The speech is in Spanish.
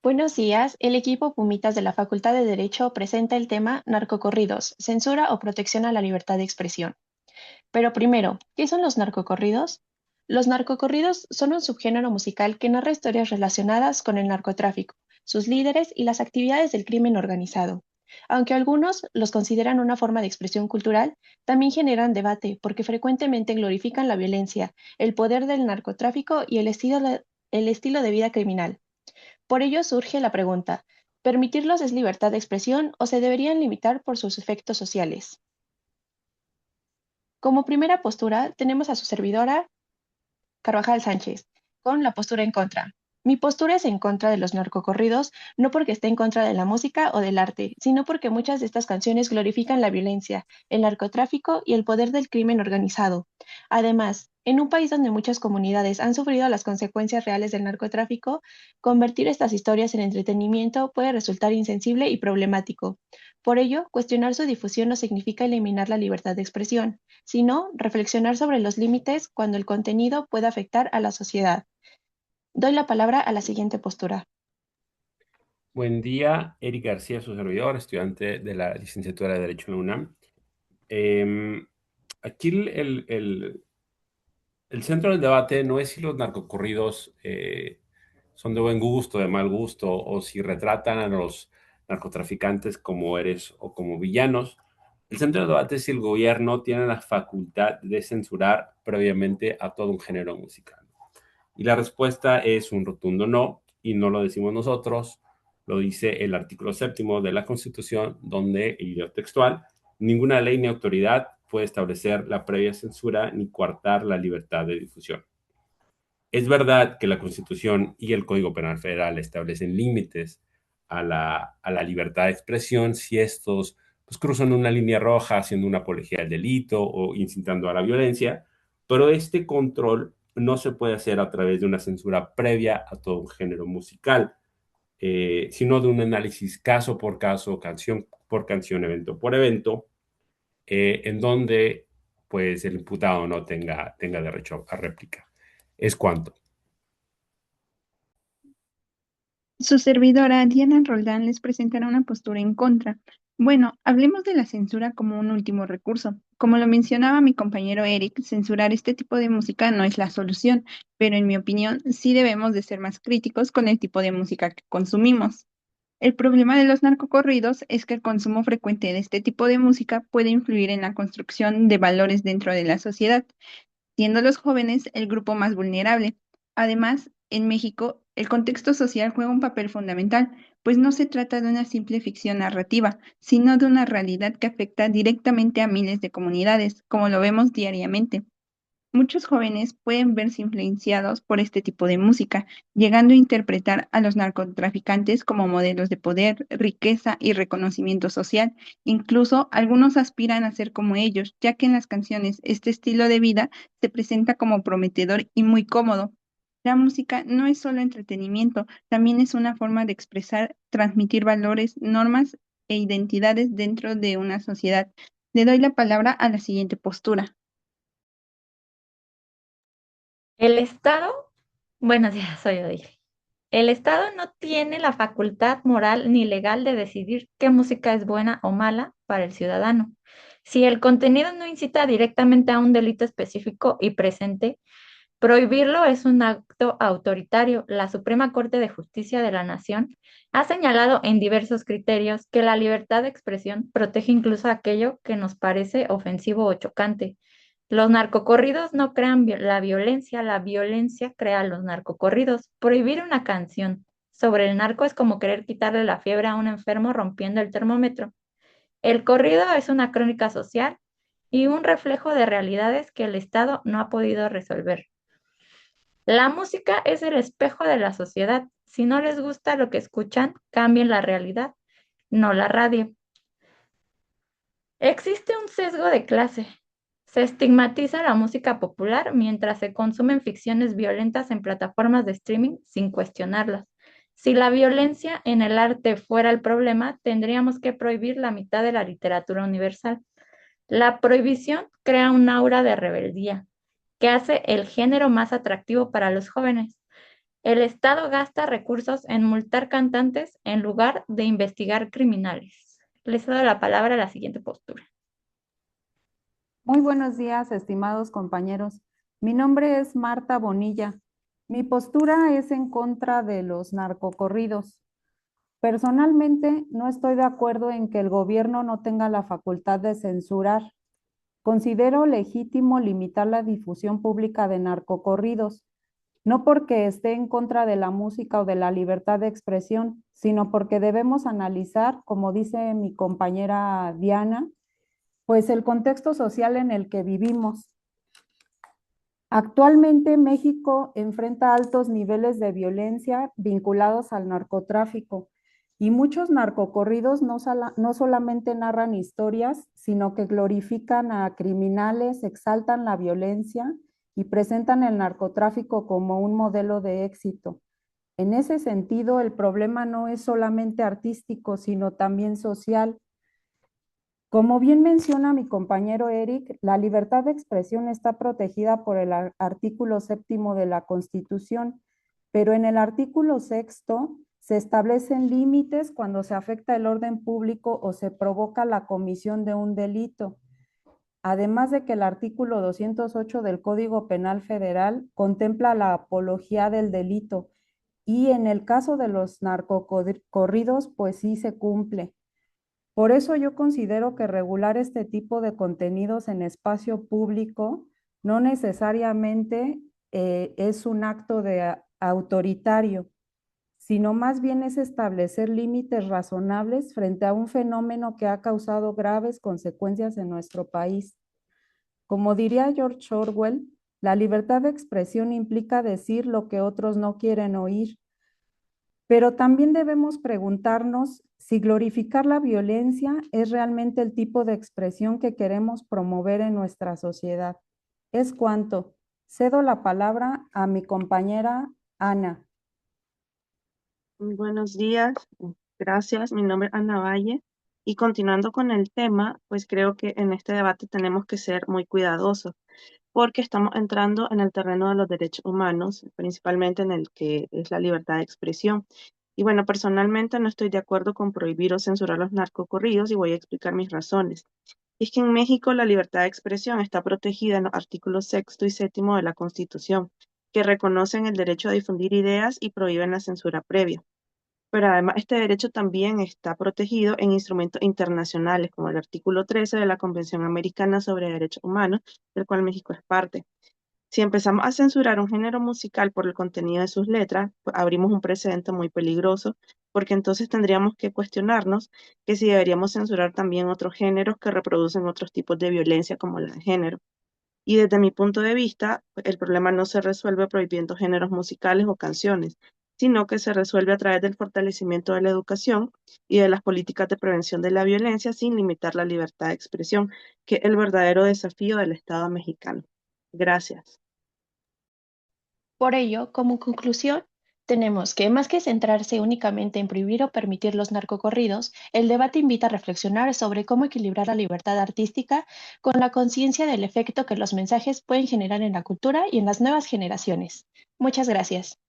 Buenos días, el equipo Pumitas de la Facultad de Derecho presenta el tema Narcocorridos, censura o protección a la libertad de expresión. Pero primero, ¿qué son los narcocorridos? Los narcocorridos son un subgénero musical que narra historias relacionadas con el narcotráfico, sus líderes y las actividades del crimen organizado. Aunque algunos los consideran una forma de expresión cultural, también generan debate porque frecuentemente glorifican la violencia, el poder del narcotráfico y el estilo de vida criminal. Por ello surge la pregunta, ¿permitirlos es libertad de expresión o se deberían limitar por sus efectos sociales? Como primera postura, tenemos a su servidora, Carvajal Sánchez, con la postura en contra. Mi postura es en contra de los narcocorridos, no porque esté en contra de la música o del arte, sino porque muchas de estas canciones glorifican la violencia, el narcotráfico y el poder del crimen organizado. Además, en un país donde muchas comunidades han sufrido las consecuencias reales del narcotráfico, convertir estas historias en entretenimiento puede resultar insensible y problemático. Por ello, cuestionar su difusión no significa eliminar la libertad de expresión, sino reflexionar sobre los límites cuando el contenido puede afectar a la sociedad. Doy la palabra a la siguiente postura. Buen día, Eric García, su servidor, estudiante de la licenciatura de Derecho en la UNAM. Em, Aquí el centro del debate no es si los narcocorridos son de buen gusto, de mal gusto, o si retratan a los narcotraficantes como héroes o como villanos. El centro del debate es si el gobierno tiene la facultad de censurar previamente a todo un género musical. Y la respuesta es un rotundo no, y no lo decimos nosotros, lo dice el artículo séptimo de la Constitución, donde, y leo textual, ninguna ley ni autoridad puede establecer la previa censura ni coartar la libertad de difusión. Es verdad que la Constitución y el Código Penal Federal establecen límites a la libertad de expresión si estos pues, cruzan una línea roja haciendo una apología al delito o incitando a la violencia, pero este control no se puede hacer a través de una censura previa a todo un género musical, sino de un análisis caso por caso, canción por canción, evento por evento, en donde pues el imputado no tenga derecho a réplica. Es cuanto. Su servidora Diana Roldán les presentará una postura en contra. Bueno, hablemos de la censura como un último recurso. Como lo mencionaba mi compañero Eric, censurar este tipo de música no es la solución, pero en mi opinión sí debemos de ser más críticos con el tipo de música que consumimos. El problema de los narcocorridos es que el consumo frecuente de este tipo de música puede influir en la construcción de valores dentro de la sociedad, siendo los jóvenes el grupo más vulnerable. Además, en México, el contexto social juega un papel fundamental, pues no se trata de una simple ficción narrativa, sino de una realidad que afecta directamente a miles de comunidades, como lo vemos diariamente. Muchos jóvenes pueden verse influenciados por este tipo de música, llegando a interpretar a los narcotraficantes como modelos de poder, riqueza y reconocimiento social. Incluso algunos aspiran a ser como ellos, ya que en las canciones este estilo de vida se presenta como prometedor y muy cómodo. La música no es solo entretenimiento, también es una forma de expresar, transmitir valores, normas e identidades dentro de una sociedad. Le doy la palabra a la siguiente postura. El Estado, buenos días, soy Odile. El Estado no tiene la facultad moral ni legal de decidir qué música es buena o mala para el ciudadano. Si el contenido no incita directamente a un delito específico y presente, prohibirlo es un acto autoritario. La Suprema Corte de Justicia de la Nación ha señalado en diversos criterios que la libertad de expresión protege incluso aquello que nos parece ofensivo o chocante. Los narcocorridos no crean la violencia crea los narcocorridos. Prohibir una canción sobre el narco es como querer quitarle la fiebre a un enfermo rompiendo el termómetro. El corrido es una crónica social y un reflejo de realidades que el Estado no ha podido resolver. La música es el espejo de la sociedad. Si no les gusta lo que escuchan, cambien la realidad, no la radio. Existe un sesgo de clase. Se estigmatiza la música popular mientras se consumen ficciones violentas en plataformas de streaming sin cuestionarlas. Si la violencia en el arte fuera el problema, tendríamos que prohibir la mitad de la literatura universal. La prohibición crea un aura de rebeldía que hace el género más atractivo para los jóvenes. El Estado gasta recursos en multar cantantes en lugar de investigar criminales. Les cedo la palabra a la siguiente postura. Muy buenos días, estimados compañeros. Mi nombre es Marta Bonilla. Mi postura es en contra de los narcocorridos. Personalmente, no estoy de acuerdo en que el gobierno no tenga la facultad de censurar. Considero legítimo limitar la difusión pública de narcocorridos, no porque esté en contra de la música o de la libertad de expresión, sino porque debemos analizar, como dice mi compañera Diana, pues el contexto social en el que vivimos. Actualmente México enfrenta altos niveles de violencia vinculados al narcotráfico y muchos narcocorridos no solamente narran historias, sino que glorifican a criminales, exaltan la violencia y presentan el narcotráfico como un modelo de éxito. En ese sentido, el problema no es solamente artístico, sino también social. Como bien menciona mi compañero Eric, la libertad de expresión está protegida por el artículo 7º de la Constitución, pero en el artículo 6º se establecen límites cuando se afecta el orden público o se provoca la comisión de un delito. Además de que el artículo 208 del Código Penal Federal contempla la apología del delito y en el caso de los narcocorridos, pues sí se cumple. Por eso yo considero que regular este tipo de contenidos en espacio público no necesariamente es un acto autoritario, sino más bien es establecer límites razonables frente a un fenómeno que ha causado graves consecuencias en nuestro país. Como diría George Orwell, la libertad de expresión implica decir lo que otros no quieren oír. Pero también debemos preguntarnos si glorificar la violencia es realmente el tipo de expresión que queremos promover en nuestra sociedad. Es cuanto. Cedo la palabra a mi compañera Ana. Buenos días, gracias. Mi nombre es Ana Valle y continuando con el tema, pues creo que en este debate tenemos que ser muy cuidadosos porque estamos entrando en el terreno de los derechos humanos, principalmente en el que es la libertad de expresión. Y bueno, personalmente no estoy de acuerdo con prohibir o censurar los narcocorridos y voy a explicar mis razones. Y es que en México la libertad de expresión está protegida en los artículos 6º y 7º de la Constitución, que reconocen el derecho a difundir ideas y prohíben la censura previa. Pero además este derecho también está protegido en instrumentos internacionales, como el artículo 13 de la Convención Americana sobre Derechos Humanos, del cual México es parte. Si empezamos a censurar un género musical por el contenido de sus letras, pues abrimos un precedente muy peligroso, porque entonces tendríamos que cuestionarnos que si deberíamos censurar también otros géneros que reproducen otros tipos de violencia como la de género. Y desde mi punto de vista, el problema no se resuelve prohibiendo géneros musicales o canciones, sino que se resuelve a través del fortalecimiento de la educación y de las políticas de prevención de la violencia sin limitar la libertad de expresión, que es el verdadero desafío del Estado mexicano. Gracias. Por ello, como conclusión, tenemos que más que centrarse únicamente en prohibir o permitir los narcocorridos, el debate invita a reflexionar sobre cómo equilibrar la libertad artística con la conciencia del efecto que los mensajes pueden generar en la cultura y en las nuevas generaciones. Muchas gracias.